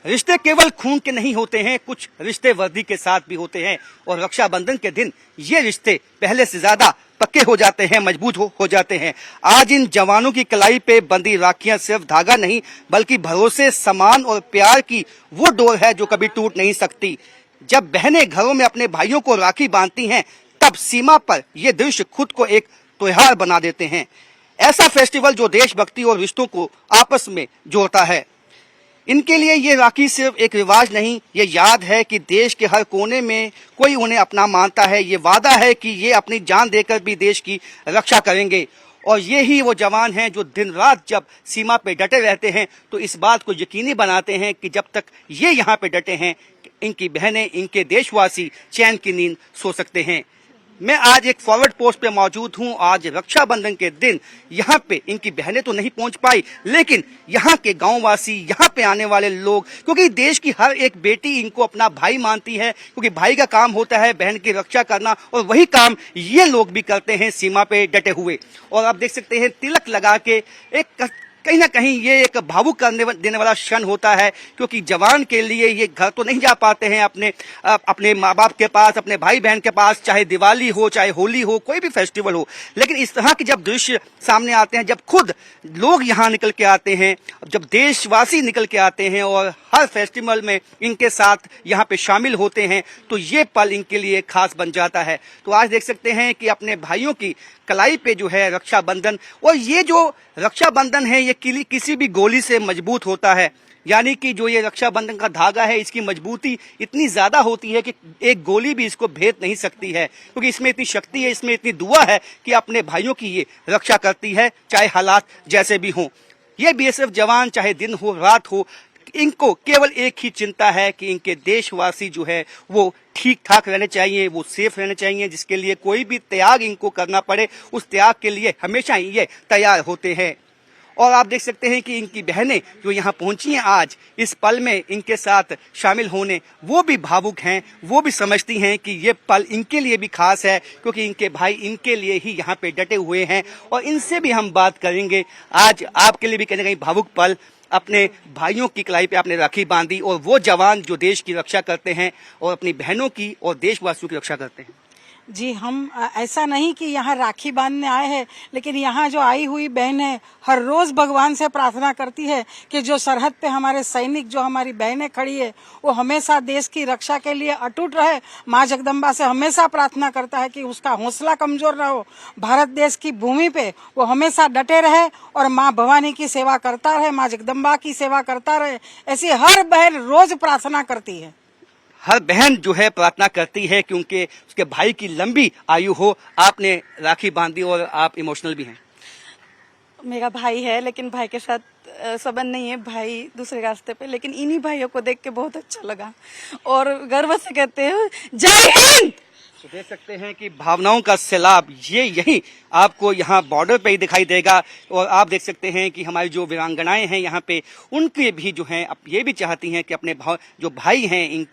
रिश्ते केवल खून के नहीं होते हैं, कुछ रिश्ते वर्दी के साथ भी होते हैं और रक्षाबंधन के दिन ये रिश्ते पहले से ज्यादा पक्के हो जाते हैं, मजबूत हो जाते हैं। आज इन जवानों की कलाई पे बंधी राखियां सिर्फ धागा नहीं बल्कि भरोसे, सम्मान और प्यार की वो डोर है जो कभी टूट नहीं सकती। जब बहनें घरों में अपने भाइयों को राखी बांधती हैं तब सीमा पर ये दृश्य खुद को एक त्योहार बना देते हैं। ऐसा फेस्टिवल जो देशभक्ति और रिश्तों को आपस में जोड़ता है। इनके लिए ये राखी सिर्फ एक रिवाज नहीं, ये याद है कि देश के हर कोने में कोई उन्हें अपना मानता है। ये वादा है कि ये अपनी जान देकर भी देश की रक्षा करेंगे। और ये ही वो जवान हैं जो दिन रात जब सीमा पे डटे रहते हैं तो इस बात को यकीनी बनाते हैं कि जब तक ये यहाँ पे डटे हैं इनकी बहनें, इनके देशवासी चैन की नींद सो सकते हैं। मैं आज एक फॉरवर्ड पोस्ट पे मौजूद हूं। आज रक्षाबंधन के दिन यहाँ पे इनकी बहनें तो नहीं पहुंच पाई, लेकिन यहाँ के गांववासी, यहाँ पे आने वाले लोग, क्योंकि देश की हर एक बेटी इनको अपना भाई मानती है, क्योंकि भाई का काम होता है बहन की रक्षा करना और वही काम ये लोग भी करते हैं सीमा पे डटे हुए। और आप देख सकते हैं तिलक लगा के एक कहीं ना कहीं ये एक भावुक करने देने वाला क्षण होता है, क्योंकि जवान के लिए ये घर तो नहीं जा पाते हैं अपने माँ बाप के पास, अपने भाई बहन के पास, चाहे दिवाली हो, चाहे होली हो, कोई भी फेस्टिवल हो। लेकिन इस तरह के जब दृश्य सामने आते हैं, जब खुद लोग यहाँ निकल के आते हैं, जब देशवासी निकल के आते हैं और हर फेस्टिवल में इनके साथ यहाँ पे शामिल होते हैं, तो ये पल इनके लिए खास बन जाता है। तो आज देख सकते हैं कि अपने भाइयों की कलाई पे जो है रक्षाबंधन, और ये जो रक्षाबंधन है ये किसी भी गोली से मजबूत होता है। यानी कि जो ये रक्षाबंधन का धागा है इसकी मजबूती इतनी ज्यादा होती है कि एक गोली भी इसको भेद नहीं सकती है, क्योंकि इसमें इतनी शक्ति है, इसमें इतनी दुआ है कि अपने भाइयों की ये रक्षा करती है, चाहे हालात जैसे भी हों। ये बीएसएफ जवान चाहे दिन हो रात हो, इनको केवल एक ही चिंता है कि इनके देशवासी जो है वो ठीक ठाक रहने चाहिए, वो सेफ रहने चाहिए। जिसके लिए कोई भी त्याग इनको करना पड़े उस त्याग के लिए हमेशा ही ये तैयार होते हैं। और आप देख सकते हैं कि इनकी बहनें जो यहाँ पहुंची हैं आज इस पल में इनके साथ शामिल होने, वो भी भावुक हैं, वो भी समझती हैं कि ये पल इनके लिए भी खास है, क्योंकि इनके भाई इनके लिए ही यहाँ पे डटे हुए हैं। और इनसे भी हम बात करेंगे। आज आपके लिए भी कहीं ना कहीं भावुक पल, अपने भाइयों की कलाई पे आपने राखी बांधी और वो जवान जो देश की रक्षा करते हैं और अपनी बहनों की और देशवासियों की रक्षा करते हैं। जी, हम ऐसा नहीं कि यहाँ राखी बांधने आए हैं, लेकिन यहाँ जो आई हुई बहनें हर रोज भगवान से प्रार्थना करती है कि जो सरहद पे हमारे सैनिक, जो हमारी बहनें खड़ी है, वो हमेशा देश की रक्षा के लिए अटूट रहे। माँ जगदम्बा से हमेशा प्रार्थना करता है कि उसका हौसला कमजोर ना हो, भारत देश की भूमि पे वो हमेशा डटे रहे और माँ भवानी की सेवा करता रहे, माँ जगदम्बा की सेवा करता रहे। ऐसी हर बहन रोज प्रार्थना करती है। हर बहन जो है प्रार्थना करती है कि उनके उसके भाई की लंबी आयु हो। आपने राखी बांधी और आप इमोशनल भी हैं। मेरा भाई है, लेकिन भाई के साथ संबंध नहीं है, भाई दूसरे रास्ते पे। लेकिन इन्हीं भाइयों को देख के बहुत अच्छा लगा और गर्व से कहते हैं जय हिंद। तो देख सकते हैं कि भावनाओं का सैलाब ये यही आपको यहाँ बॉर्डर पे ही दिखाई देगा। और आप देख सकते हैं कि हमारी जो वीरांगनाएं हैं यहाँ पे, उनके भी जो हैं अब ये भी चाहती हैं कि अपने जो भाई हैं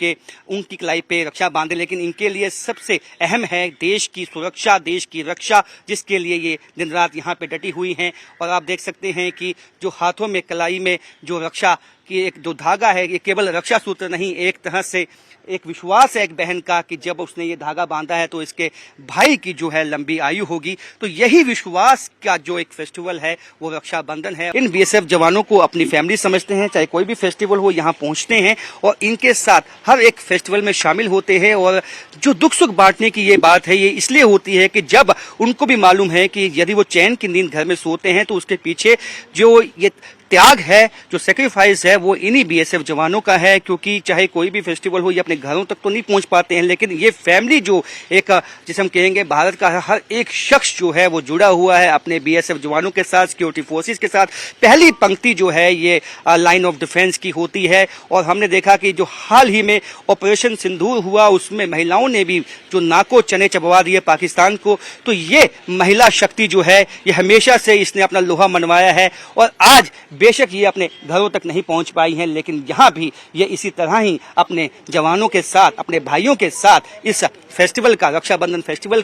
उनकी कलाई पे रक्षा बांधे। लेकिन इनके लिए सबसे अहम है देश की सुरक्षा, देश की रक्षा, जिसके लिए ये दिन रात यहाँ पे डटी हुई हैं। और आप देख सकते हैं कि जो हाथों में कलाई में जो रक्षा की एक जो धागा है, ये केवल रक्षा सूत्र नहीं, एक तरह से एक विश्वास है एक बहन का कि जब उसने ये धागा बांधा है तो इसके भाई की जो है लंबी आयु होगी। तो यही विश्वास का जो एक फेस्टिवल है वो रक्षाबंधन है। इन बीएसएफ जवानों को अपनी फैमिली समझते हैं, चाहे कोई भी फेस्टिवल हो यहाँ पहुँचते हैं और इनके साथ हर एक फेस्टिवल में शामिल होते हैं। और जो दुख सुख बांटने की ये बात है, ये इसलिए होती है कि जब उनको भी मालूम है कि यदि वो चैन की नींद घर में सोते हैं तो उसके पीछे जो ये त्याग है, जो सेक्रीफाइस है, वो इन्हीं बीएसएफ जवानों का है। क्योंकि चाहे कोई भी फेस्टिवल हो, ये अपने घरों तक तो नहीं पहुंच पाते हैं, लेकिन ये फैमिली जो एक जिसे हम कहेंगे भारत का हर एक शख्स जो है वो जुड़ा हुआ है अपने बीएसएफ जवानों के साथ, सिक्योरिटी फोर्सेस के साथ। पहली पंक्ति जो है ये लाइन ऑफ डिफेंस की होती है। और हमने देखा कि जो हाल ही में ऑपरेशन सिंदूर हुआ उसमें महिलाओं ने भी जो नाको चने चबवा दिए पाकिस्तान को, तो ये महिला शक्ति जो है ये हमेशा से इसने अपना लोहा मनवाया है। और आज बेशक ये अपने घरों तक नहीं पहुंच पाई हैं, लेकिन यहाँ भी ये इसी तरह ही अपने जवानों के साथ, अपने भाइयों के साथ इस फेस्टिवल का, रक्षाबंधन फेस्टिवल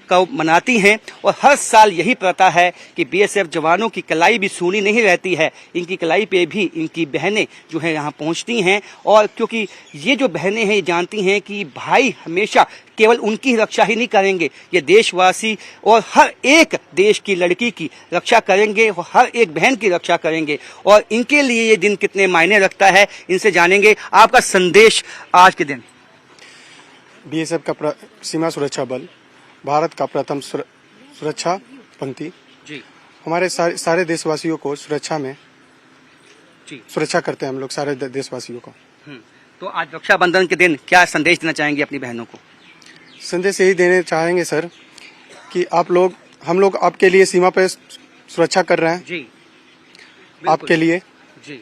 का मनाती हैं। और हर साल यही प्रथा है कि बीएसएफ जवानों की कलाई भी सूनी नहीं रहती है, इनकी कलाई पे भी इनकी बहनें जो है यहाँ पहुँचती हैं। और क्योंकि ये जो बहनें हैं ये जानती हैं कि भाई हमेशा केवल उनकी ही रक्षा ही नहीं करेंगे, ये देशवासी और हर एक देश की लड़की की रक्षा करेंगे और हर एक बहन की रक्षा करेंगे। और इनके लिए ये दिन कितने मायने रखता है, इनसे जानेंगे। आपका संदेश आज के दिन। बीएसएफ का सीमा सुरक्षा बल भारत का प्रथम सुरक्षा पंक्ति जी, हमारे सारे देशवासियों को सुरक्षा में जी, सुरक्षा करते हैं हम लोग सारे देशवासियों को। तो आज रक्षाबंधन के दिन क्या संदेश देना चाहेंगे अपनी बहनों को? संदेश यही देने चाहेंगे सर कि हम लोग आपके लिए सीमा पे सुरक्षा कर रहे हैं जी, आपके लिए जी।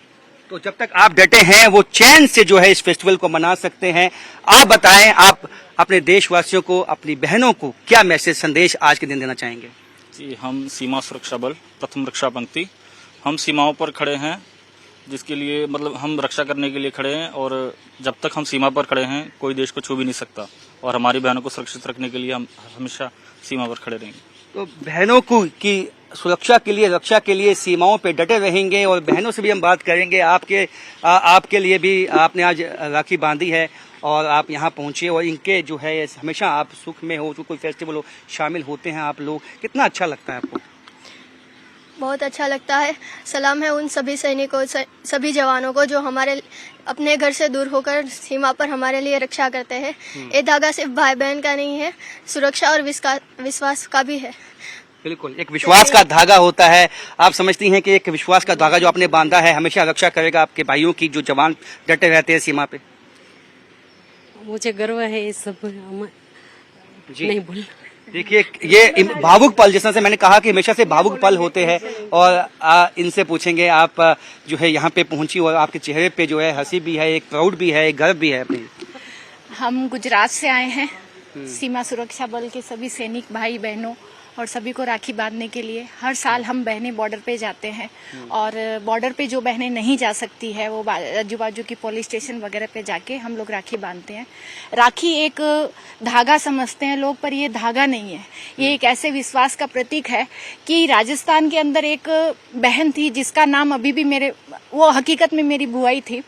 तो जब तक आप डटे हैं वो चैन से जो है इस फेस्टिवल को मना सकते हैं। आप बताएं, आप अपने देशवासियों को, अपनी बहनों को क्या मैसेज, संदेश आज के दिन देना चाहेंगे? जी, हम सीमा सुरक्षा बल प्रथम रक्षा पंक्ति, हम सीमाओं पर खड़े हैं, जिसके लिए मतलब हम रक्षा करने के लिए खड़े हैं। और जब तक हम सीमा पर खड़े हैं कोई देश को छू भी नहीं सकता। और हमारी बहनों को सुरक्षित रखने के लिए हम हमेशा सीमा पर खड़े रहेंगे। तो बहनों को की सुरक्षा के लिए, रक्षा के लिए सीमाओं पे डटे रहेंगे। और बहनों से भी हम बात करेंगे। आपके लिए भी आपने आज राखी बांधी है और आप यहाँ पहुँचे और इनके जो है हमेशा आप सुख में हो, जो कोई फेस्टिवल हो, शामिल होते हैं आप लोग। कितना अच्छा लगता है आपको? बहुत अच्छा लगता है। सलाम है उन सभी सैनिकों, सभी जवानों को जो हमारे अपने घर से दूर होकर सीमा पर हमारे लिए रक्षा करते हैं। ये धागा सिर्फ भाई बहन का नहीं है, सुरक्षा और विश्वास का भी है। बिल्कुल, एक विश्वास का धागा होता है। आप समझती हैं कि एक विश्वास का धागा जो आपने बांधा है हमेशा रक्षा करेगा आपके भाइयों की, जो जवान डटे रहते हैं सीमा पे? मुझे गर्व है ये सब। जी, नहीं बोल। देखिए, ये भावुक पल, जैसा से मैंने कहा कि हमेशा से भावुक पल होते हैं। और इनसे पूछेंगे, आप जो है यहाँ पे पहुंची और आपके चेहरे पे जो है हंसी भी है, एक प्राउड भी है, एक गर्व भी है अपनी। हम गुजरात से आए हैं सीमा सुरक्षा बल के सभी सैनिक भाई बहनों और सभी को राखी बांधने के लिए। हर साल हम बहनें बॉर्डर पे जाते हैं और बॉर्डर पे जो बहनें नहीं जा सकती है वो आजू बाजू की पुलिस स्टेशन वगैरह पे जाके हम लोग राखी बांधते हैं। राखी एक धागा समझते हैं लोग, पर ये धागा नहीं है। ये एक ऐसे विश्वास का प्रतीक है कि राजस्थान के अंदर एक बहन थी जिसका नाम अभी भी वो हकीकत में मेरी बुआई थी।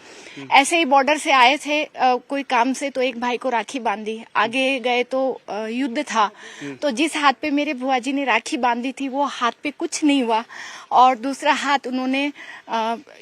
ऐसे ही बॉर्डर से आए थे कोई काम से, तो एक भाई को राखी बांधी। आगे गए तो युद्ध था, तो जिस हाथ पे मेरे बुआ जी ने राखी बांधी थी वो हाथ पे कुछ नहीं हुआ और दूसरा हाथ उन्होंने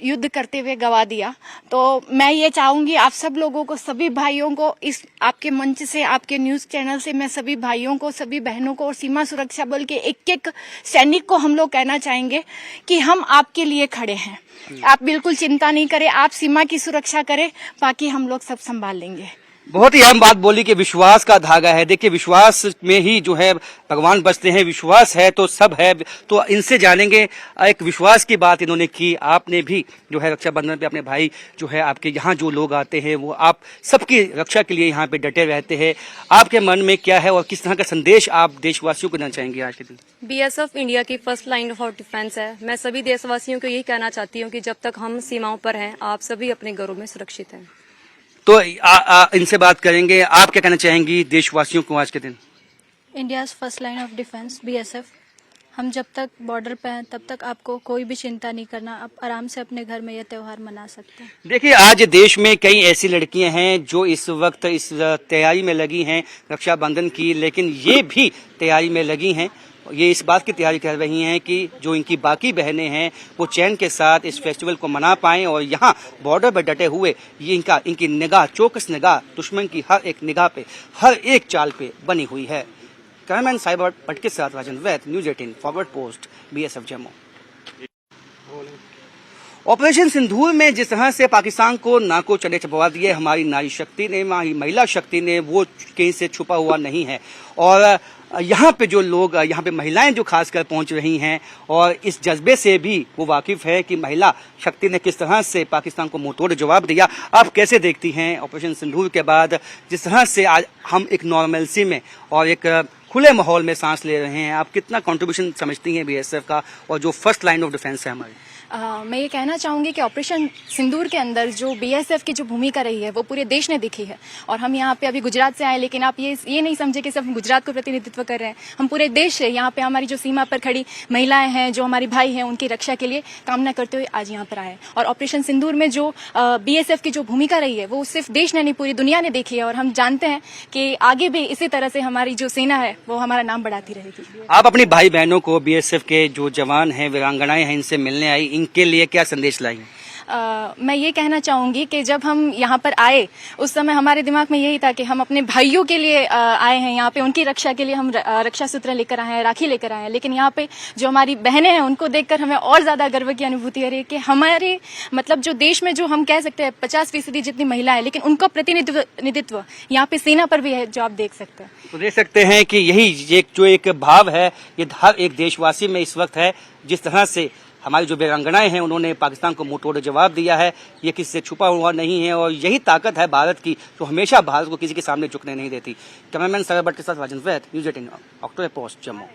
युद्ध करते हुए गवा दिया। तो मैं ये चाहूंगी आप सब लोगों को, सभी भाइयों को, इस आपके मंच से, आपके न्यूज चैनल से मैं सभी भाइयों को, सभी बहनों को और सीमा सुरक्षा बल के एक एक सैनिक को हम लोग कहना चाहेंगे कि हम आपके लिए खड़े हैं। आप बिल्कुल चिंता नहीं करें, आप सीमा की सुरक्षा करें, बाकी हम लोग सब संभाल लेंगे। बहुत ही अहम बात बोली कि विश्वास का धागा है। देखिए, विश्वास में ही जो है भगवान बसते हैं। विश्वास है तो सब है। तो इनसे जानेंगे, एक विश्वास की बात इन्होंने की। आपने भी जो है रक्षाबंधन पे अपने भाई जो है आपके यहाँ जो लोग आते हैं वो आप सबकी रक्षा के लिए यहाँ पे डटे रहते हैं। आपके मन में क्या है और किस तरह का संदेश आप देशवासियों को देना चाहेंगे आज के दिन? बीएसएफ इंडिया की फर्स्ट लाइन ऑफ डिफेंस है। मैं सभी देशवासियों को यही कहना चाहती हूँ कि जब तक हम सीमाओं पर हैं, आप सभी अपने घरों में सुरक्षित हैं। तो इनसे बात करेंगे, आप क्या कहना चाहेंगी देशवासियों को आज के दिन? India first line of defence BSF. हम जब तक बॉर्डर पे हैं तब तक आपको कोई भी चिंता नहीं करना, आप आराम से अपने घर में यह त्योहार मना सकते हैं। देखिए, आज देश में कई ऐसी लड़कियां हैं जो इस वक्त इस तैयारी में लगी हैं रक्षाबंधन की, लेकिन ये भी तैयारी में लगी हैं। ये इस बात की तैयारी कर रही हैं कि जो इनकी बाकी बहनें हैं वो चैन के साथ इस फेस्टिवल को मना पाएं। और यहाँ बॉर्डर पर डटे हुए ये इनकी निगाह, चौकस निगाह दुश्मन की हर एक निगाह पे, हर एक चाल पे बनी हुई है। कैमरामैन साइबर भट्ट के साथ Rajan Vaid, news 18 forward post, BSF Jammu. Operation Sindoor में जिस तरह से पाकिस्तान को नाको चने चबवा दिए हमारी नारी शक्ति ने, हमारी महिला शक्ति ने, वो कहीं से छुपा हुआ नहीं है। और यहाँ पे जो लोग, यहाँ पे महिलाएं जो खासकर पहुंच रही हैं और इस जज्बे से भी वो वाकिफ है कि महिला शक्ति ने किस तरह से पाकिस्तान को मुंहतोड़ जवाब दिया। आप कैसे देखती हैं ऑपरेशन सिंदूर के बाद जिस तरह से आज हम एक नॉर्मलसी में और एक खुले माहौल में सांस ले रहे हैं? आप कितना कंट्रीब्यूशन समझती हैं बीएसएफ का और जो फर्स्ट लाइन ऑफ डिफेंस है हमारी? मैं ये कहना चाहूंगी कि ऑपरेशन सिंदूर के अंदर जो बीएसएफ की जो भूमिका रही है वो पूरे देश ने देखी है। और हम यहाँ पे अभी गुजरात से आए, लेकिन आप ये नहीं समझे कि सिर्फ गुजरात को प्रतिनिधित्व कर रहे हैं। हम पूरे देश से यहाँ पे हमारी जो सीमा पर खड़ी महिलाएं हैं, जो हमारे भाई हैं, उनकी रक्षा के लिए कामना करते हुए आज यहाँ पर आए। और ऑपरेशन सिंदूर में जो बीएसएफ की जो भूमिका रही है वो सिर्फ देश ने नहीं, पूरी दुनिया ने देखी है। और हम जानते हैं कि आगे भी इसी तरह से हमारी जो सेना है वो हमारा नाम बढ़ाती रहेगी। आप अपनी भाई बहनों को, बीएसएफ के जो जवान हैं, वीरांगनाएं हैं, इनसे मिलने आई, इनके लिए क्या संदेश लाई? मैं ये कहना चाहूंगी कि जब हम यहाँ पर आए उस समय हमारे दिमाग में यही था कि हम अपने भाइयों के लिए आए हैं यहाँ पे, उनकी रक्षा के लिए हम रक्षा सूत्र लेकर आए हैं, राखी लेकर आए हैं। लेकिन यहाँ पे जो हमारी बहनें हैं उनको देखकर हमें और ज्यादा गर्व की अनुभूति हो रही है कि हमारे मतलब जो देश में जो हम कह सकते हैं 50% जितनी महिला है, लेकिन उनका प्रतिनिधित्व यहाँ पे सेना पर भी है, जो आप देख सकते हैं। तो देख सकते हैं कि यही एक भाव है, ये हर एक देशवासी में इस वक्त है। जिस तरह से हमारी जो वीरांगनाएं हैं उन्होंने पाकिस्तान को मुंह तोड़ जवाब दिया है, ये किसी से छुपा हुआ नहीं है। और यही ताकत है भारत की, जो हमेशा भारत को किसी के सामने झुकने नहीं देती। कैमरामैन सरबर के साथ राजन वैद, न्यूज़ 18 अक्टूबर पोस्ट, जम्मू।